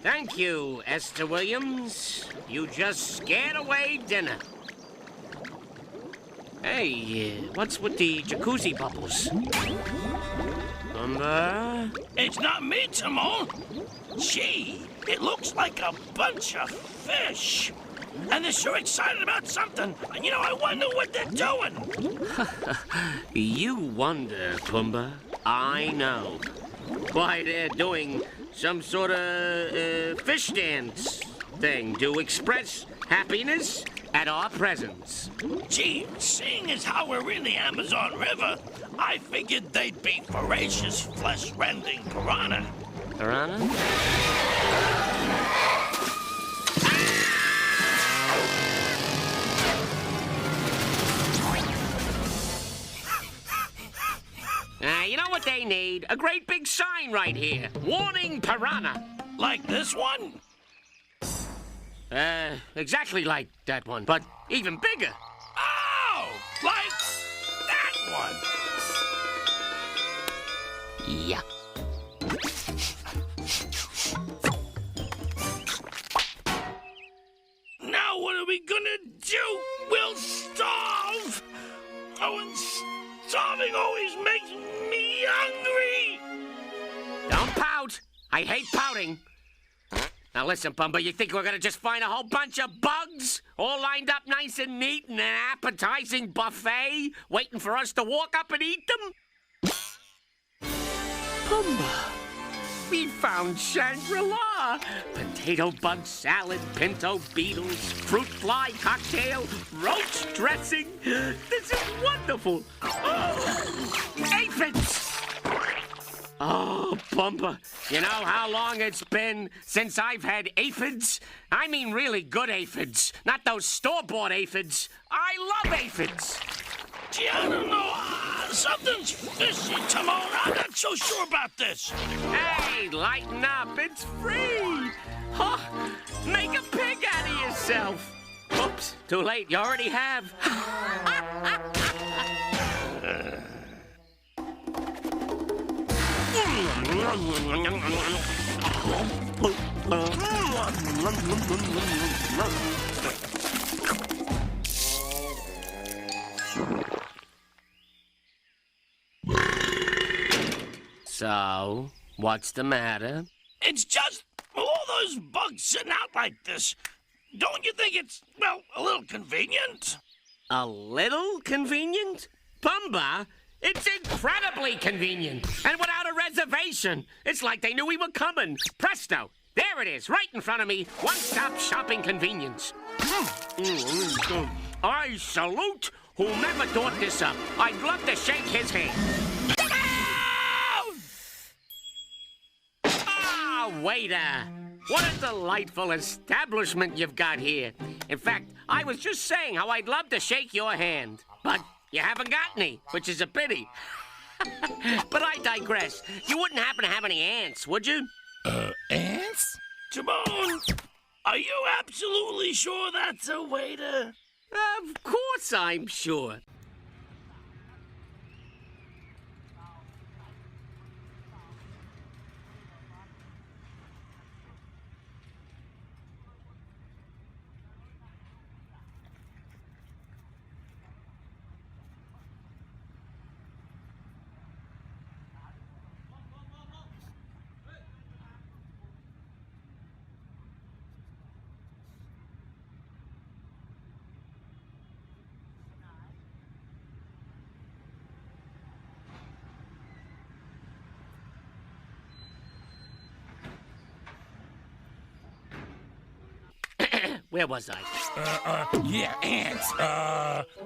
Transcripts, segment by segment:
Thank you, Esther Williams. You just scared away dinner. Hey, what's with the jacuzzi bubbles? Pumbaa? It's not me, Timon. Gee, it looks like a bunch of fish. And they're sure excited about something. And I wonder what they're doing. You wonder, Pumbaa. I know. Why, they're doing some sort of fish dance thing to express happiness at our presence. Gee, seeing as how we're in the Amazon River, I figured they'd be voracious, flesh-rending piranha. Piranha? You know what they need? A great big sign right here. Warning piranha. Like this one? Exactly like that one, but even bigger. Oh, like that one. Yeah. Now what are we gonna do? We'll starve. Oh, and starving always makes me hungry. Don't pout. I hate pouting. Now listen, Pumbaa, you think we're gonna just find a whole bunch of bugs all lined up nice and neat in an appetizing buffet waiting for us to walk up and eat them? Pumbaa, we found Shangri-La. Potato bug salad, pinto beetles, fruit fly cocktail, roach dressing. This is wonderful. Oh, aphids! Oh, Pumbaa, you know how long it's been since I've had aphids? I mean really good aphids, not those store-bought aphids. I love aphids. Gee, I don't know. Something's fishy, Timon. I'm not so sure about this. Hey, lighten up. It's free. Huh? Make a pig out of yourself. Oops, too late. You already have. So, what's the matter? It's just all those bugs sitting out like this. Don't you think it's, a little convenient? A little convenient? Pumbaa, it's incredibly convenient. And without a reservation. It's like they knew we were coming. Presto, there it is, right in front of me. One-stop shopping convenience. I salute whomever thought this up. I'd love to shake his hand. Waiter, what a delightful establishment you've got here. In fact, I was just saying how I'd love to shake your hand, but you haven't got any, which is a pity. But I digress. You wouldn't happen to have any ants, would you? Ants? Timon, are you absolutely sure that's a waiter? Of course I'm sure. Where was I? Yeah, ants.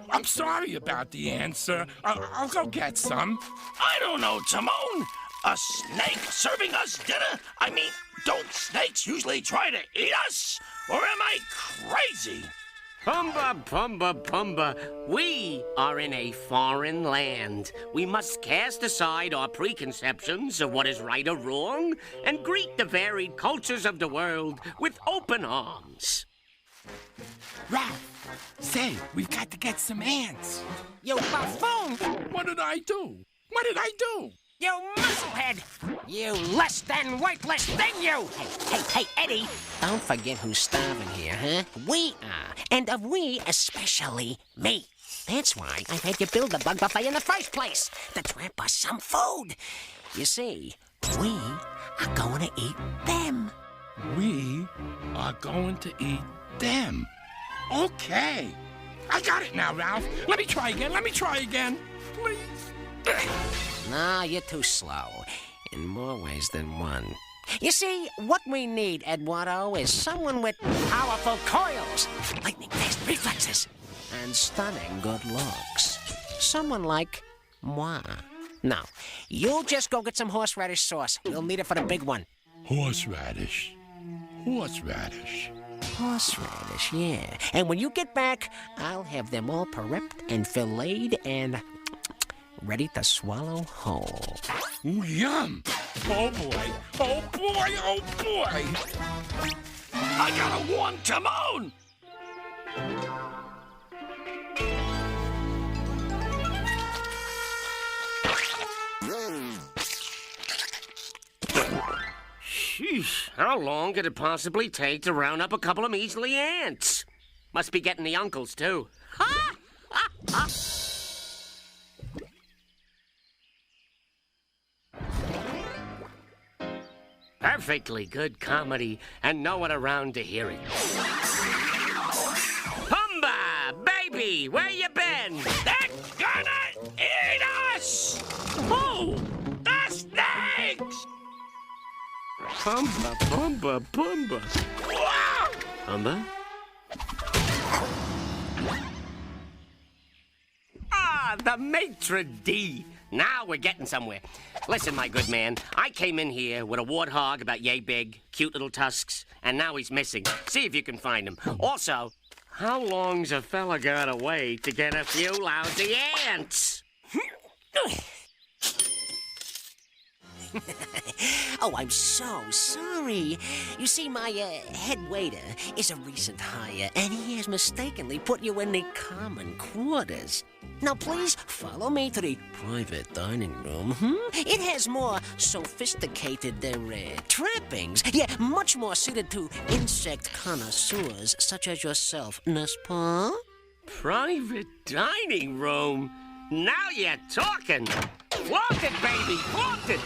I'm sorry about the ants. I'll go get some. I don't know, Timon. A snake serving us dinner? I mean, don't snakes usually try to eat us? Or am I crazy? Pumbaa, Pumbaa, Pumbaa, we are in a foreign land. We must cast aside our preconceptions of what is right or wrong and greet the varied cultures of the world with open arms. Ralph, say, we've got to get some ants. Yo, buffoon! What did I do? What did I do? You musclehead! You less than worthless thing, you! Hey, Eddie! Don't forget who's starving here, huh? We are. And of we, especially me. That's why I had you build the bug buffet in the first place. To trap us some food. You see, we are going to eat them. We are going to eat them. Okay. I got it now, Ralph. Let me try again. Please. No, you're too slow. In more ways than one. You see, what we need, Eduardo, is someone with powerful coils, lightning-fast reflexes, and stunning good looks. Someone like moi. Now, you just go get some horseradish sauce. We'll need it for the big one. Horseradish, yeah. And when you get back, I'll have them all prepped and filleted and ready to swallow whole. Ooh, yum! Oh boy! I gotta warn Timon! Sheesh, how long could it possibly take to round up a couple of measly ants? Must be getting the uncles, too. Ha! Ha! Ha! Perfectly good comedy, and no one around to hear it. Pumbaa, baby, where you been? They're gonna eat us! Oh! The snakes! Pumbaa. Wow! Pumbaa? Ah, the maitre d'. Now we're getting somewhere. Listen, my good man, I came in here with a warthog about yay big, cute little tusks, and now he's missing. See if you can find him. Also, how long's a fella gotta wait to get a few lousy ants? Oh, I'm so sorry. You see, my head waiter is a recent hire, and he has mistakenly put you in the common quarters. Now, please follow me to the private dining room. It has more sophisticated trappings. Yeah, much more suited to insect connoisseurs such as yourself, n'est-ce pas? Private dining room? Now you're talking. Flaunt it, baby, flaunt it.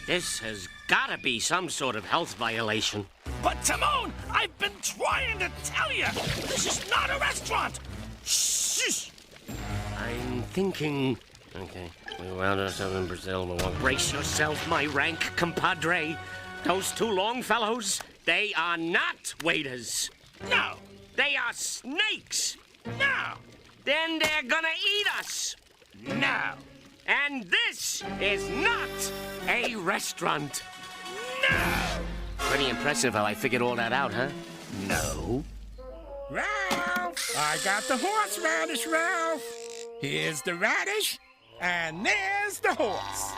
This has gotta be some sort of health violation. But Timon, I've been trying to tell you! This is not a restaurant! Shh! I'm thinking... Okay, we wound ourselves in Brazil. Brace yourself, my rank compadre. Those two long fellows, they are not waiters. No! They are snakes. No! Then they're gonna eat us. No! And this is not a restaurant. No! Pretty impressive how I figured all that out, huh? No. Ralph! I got the horseradish, Ralph! Here's the radish, and there's the horse.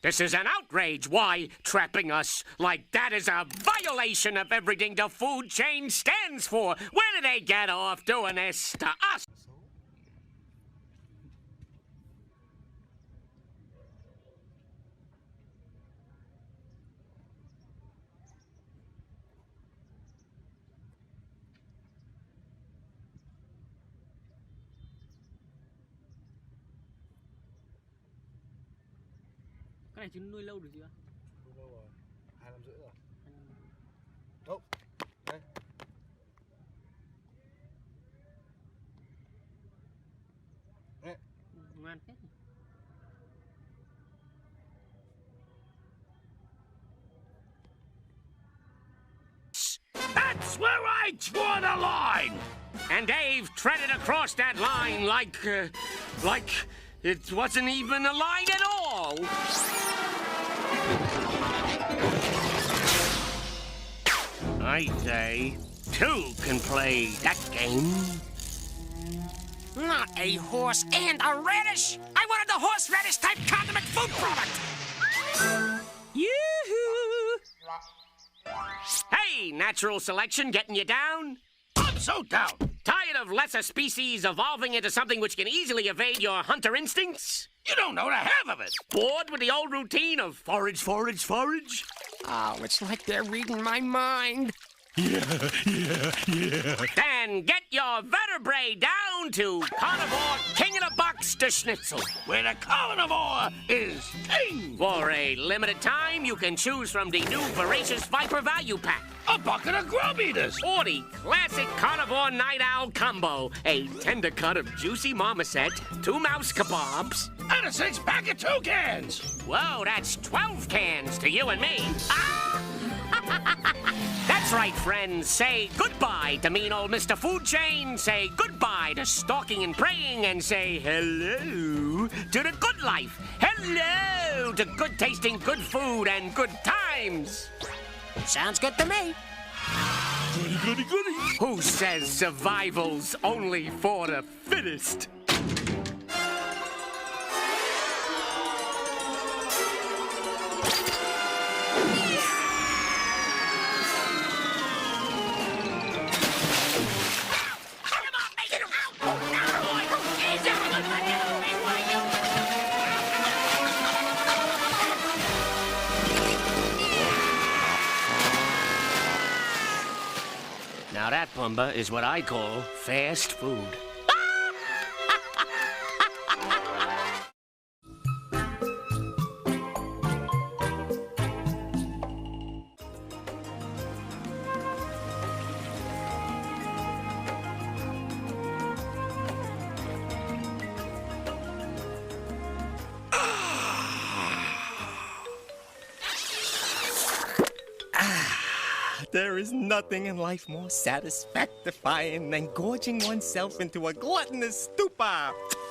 This is an outrage. Why, trapping us like that is a violation of everything the food chain stands for. Where do they get off doing this to us? Cái này chúng nuôi lâu được chưa? Nuôi lâu rồi, 2 năm rưỡi rồi. Đâu, đây. Đấy. Ngoan phết. That's where I draw the line! And Dave treaded across that line like it wasn't even a line at all. I say, two can play that game. Not a horse and a radish! I wanted the horseradish-type condiment food product! Yoo-hoo! Hey, natural selection getting you down? I'm so down! Tired of lesser species evolving into something which can easily evade your hunter instincts? You don't know the half of it. Bored with the old routine of forage, forage, forage? Oh, it's like they're reading my mind. Yeah. Then get your vertebrae down to Carnivore King of the Bucks to Schnitzel. Where the carnivore is king. For a limited time, you can choose from the new Voracious Viper Value Pack. A bucket of grub eaters. Or the classic Carnivore Night Owl Combo. A tender cut of juicy marmoset, 2 mouse kebabs. And a 6-pack of toucans. Whoa, that's 12 cans to you and me. Ah! That's right, friends. Say goodbye to mean old Mr. Food Chain. Say goodbye to stalking and praying. And say hello to the good life. Hello to good tasting good food and good times. Sounds good to me. Goody. Who says survival's only for the fittest? Now that, Pumbaa, is what I call fast food. There is nothing in life more satisfactifying than gorging oneself into a gluttonous stupor.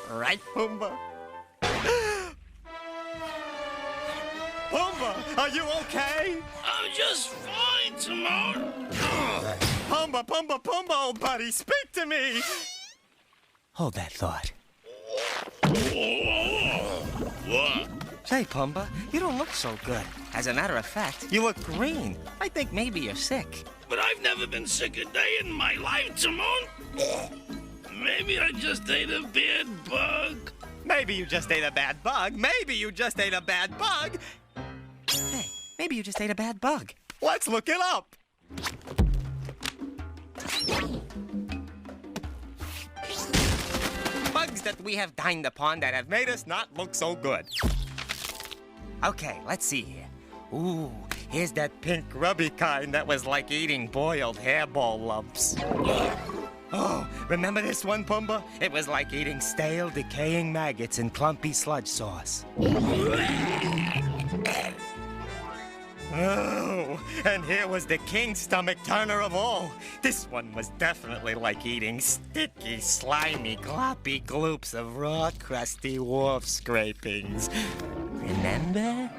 Right, Pumbaa? Pumbaa, are you okay? I'm just fine, Timon. Pumbaa, old buddy, speak to me! Hold that thought. What? Say, Pumbaa, you don't look so good. As a matter of fact, you look green. I think maybe you're sick. But I've never been sick a day in my life, Timon. Maybe I just ate a bad bug. Maybe you just ate a bad bug. Maybe you just ate a bad bug. Hey, maybe you just ate a bad bug. Let's look it up. Bugs that we have dined upon that have made us not look so good. Okay, let's see here. Ooh, here's that pink grubby kind that was like eating boiled hairball lumps. Oh, remember this one, Pumbaa? It was like eating stale, decaying maggots in clumpy sludge sauce. Oh, and here was the king stomach turner of all. This one was definitely like eating sticky, slimy, gloppy gloops of raw, crusty wharf scrapings. Remember?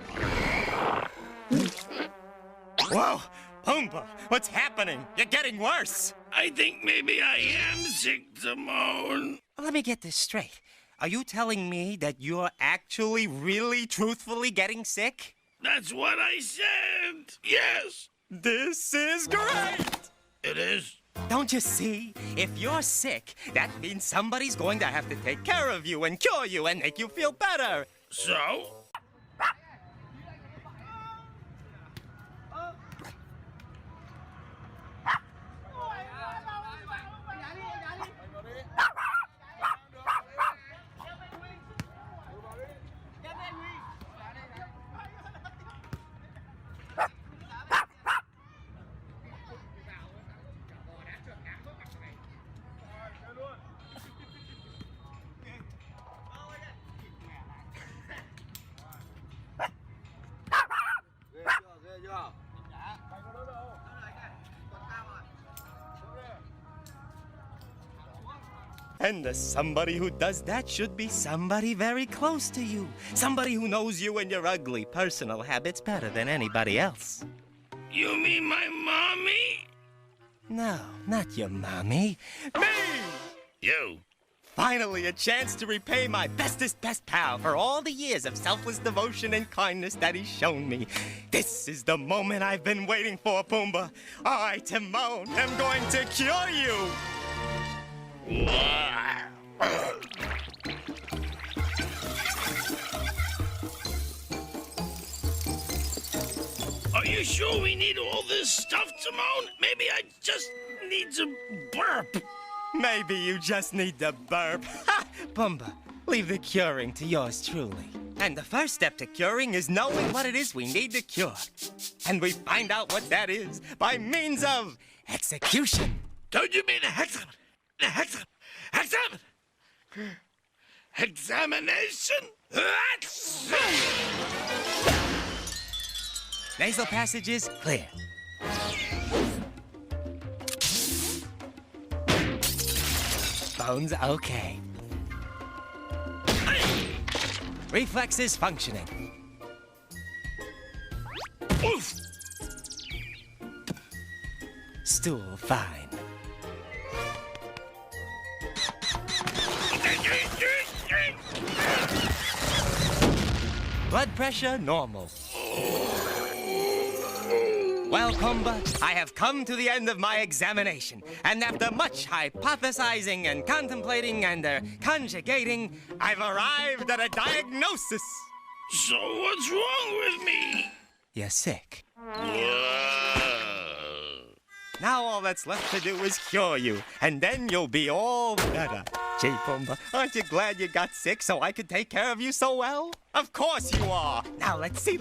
Whoa, Pumbaa, what's happening? You're getting worse. I think maybe I am sick, Timon. Let me get this straight. Are you telling me that you're actually, really, truthfully getting sick? That's what I said. Yes. This is great! It is. Don't you see? If you're sick, that means somebody's going to have to take care of you and cure you and make you feel better. So? And the somebody who does that should be somebody very close to you. Somebody who knows you and your ugly personal habits better than anybody else. You mean my mommy? No, not your mommy. Me! You. Finally, a chance to repay my bestest best pal for all the years of selfless devotion and kindness that he's shown me. This is the moment I've been waiting for, Pumbaa. I, Timon, am going to cure you. Are you sure we need all this stuff, Timon? Maybe I just need to burp. Maybe you just need to burp. Ha! Pumbaa, leave the curing to yours truly. And the first step to curing is knowing what it is we need to cure. And we find out what that is by means of execution. Don't you mean examination? Nasal passages clear. Bones okay. Reflexes functioning. Oof! Stool fine. Blood pressure normal. Well, Pumbaa, I have come to the end of my examination, and after much hypothesizing and contemplating and conjugating, I've arrived at a diagnosis. So what's wrong with me? You're sick. Now all that's left to do is cure you, and then you'll be all better. Gee, Pumbaa, aren't you glad you got sick so I could take care of you so well? Of course you are. Now let's see.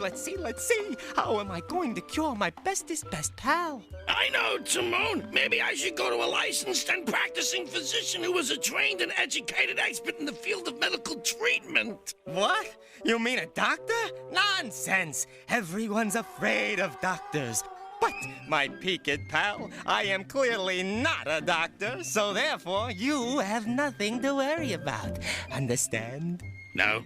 How am I going to cure my bestest best pal? I know, Timon. Maybe I should go to a licensed and practicing physician who is a trained and educated expert in the field of medical treatment. What? You mean a doctor? Nonsense! Everyone's afraid of doctors. But, my peaked pal, I am clearly not a doctor, so therefore you have nothing to worry about. Understand? No.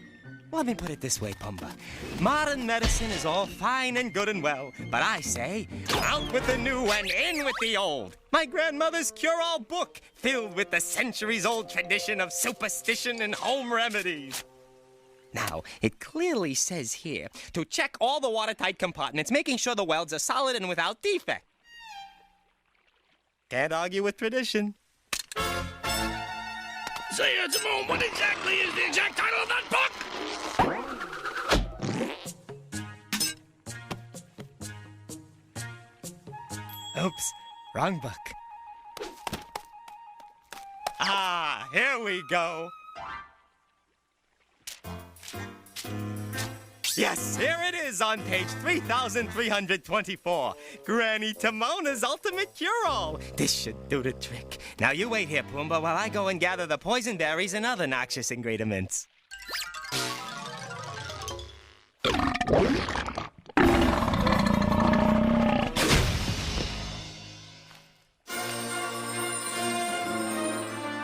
Let me put it this way, Pumbaa. Modern medicine is all fine and good and well, but I say, out with the new and in with the old. My grandmother's cure-all book, filled with the centuries-old tradition of superstition and home remedies. Now, it clearly says here to check all the watertight compartments, making sure the welds are solid and without defect. Can't argue with tradition. Say, Timon, what exactly is the exact title of that book? Oops, wrong book. Ah, here we go. Yes, here it is on page 3324. Granny Timona's Ultimate Cure-All. This should do the trick. Now you wait here, Pumbaa, while I go and gather the poison berries and other noxious ingredients.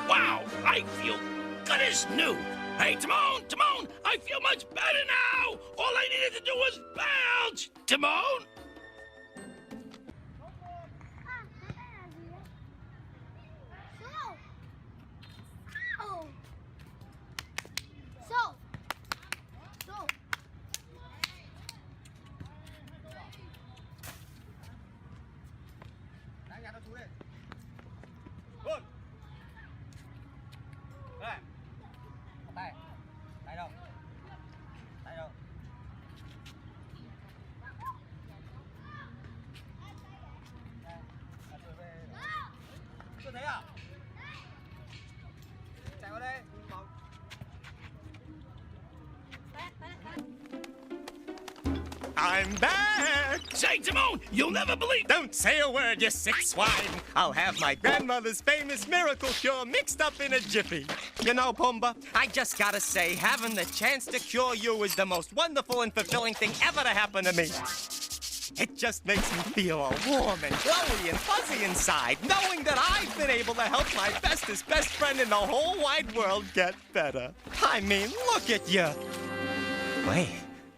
Wow, I feel good as new. Hey, Timon, I feel much better now. All I needed to do was belch. Timon? I'm back! Say, Timon, you'll never believe... Don't say a word, you sick swine! I'll have my grandmother's famous miracle cure mixed up in a jiffy. You know, Pumbaa, I just gotta say, having the chance to cure you is the most wonderful and fulfilling thing ever to happen to me. It just makes me feel all warm and glowy and fuzzy inside, knowing that I've been able to help my bestest best friend in the whole wide world get better. I mean, look at you. Wait,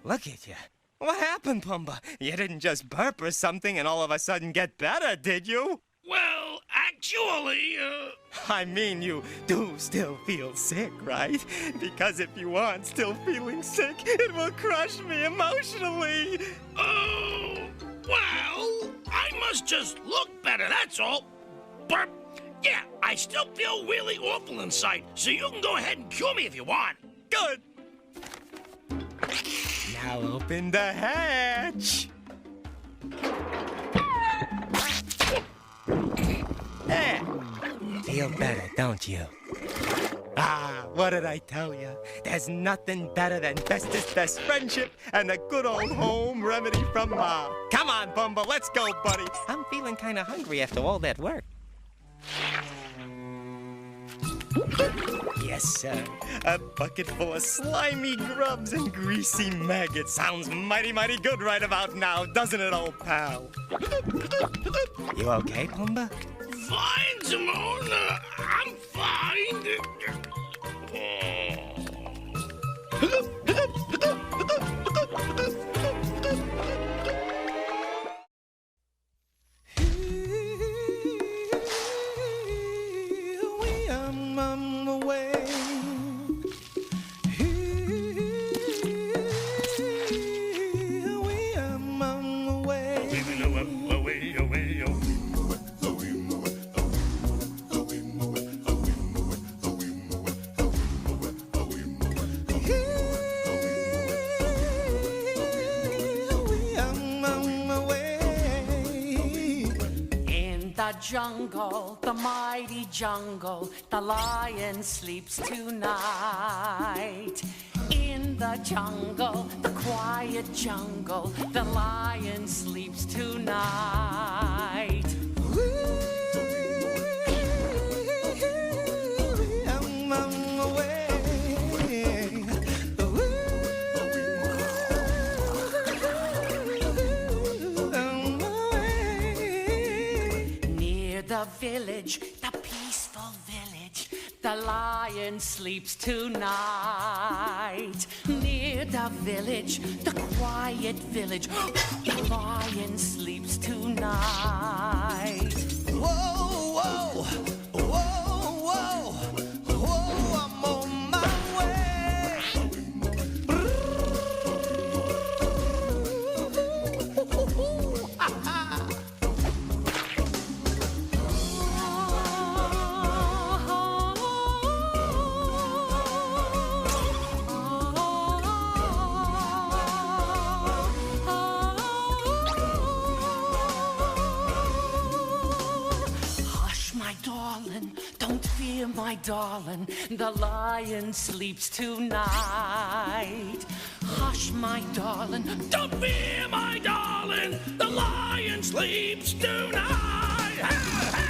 look at you. What happened, Pumbaa? You didn't just burp or something and all of a sudden get better, did you? Well, actually, I mean, you do still feel sick, right? Because if you aren't still feeling sick, it will crush me emotionally. Oh, well, I must just look better, that's all. Burp. Yeah, I still feel really awful inside, so you can go ahead and cure me if you want. Good. Now open the hatch. There. Feel better, don't you? Ah, what did I tell you? There's nothing better than bestest best friendship and a good old home remedy from Ma. Come on, Pumbaa, let's go, buddy. I'm feeling kind of hungry after all that work. Yes, sir. A bucket full of slimy grubs and greasy maggots sounds mighty, mighty good right about now, doesn't it, old pal? You okay, Pumbaa? Fine, Timon. I'm fine. Jungle, the mighty jungle, the lion sleeps tonight. In the jungle, the quiet jungle, the lion sleeps tonight. The village, the peaceful village, the lion sleeps tonight. Near the village, the quiet village, the lion sleeps tonight. Whoa, whoa, whoa, whoa, whoa, I'm on my way. Don't fear, my darling, the lion sleeps tonight. Hush, my darling, Don't fear, my darling. The lion sleeps tonight.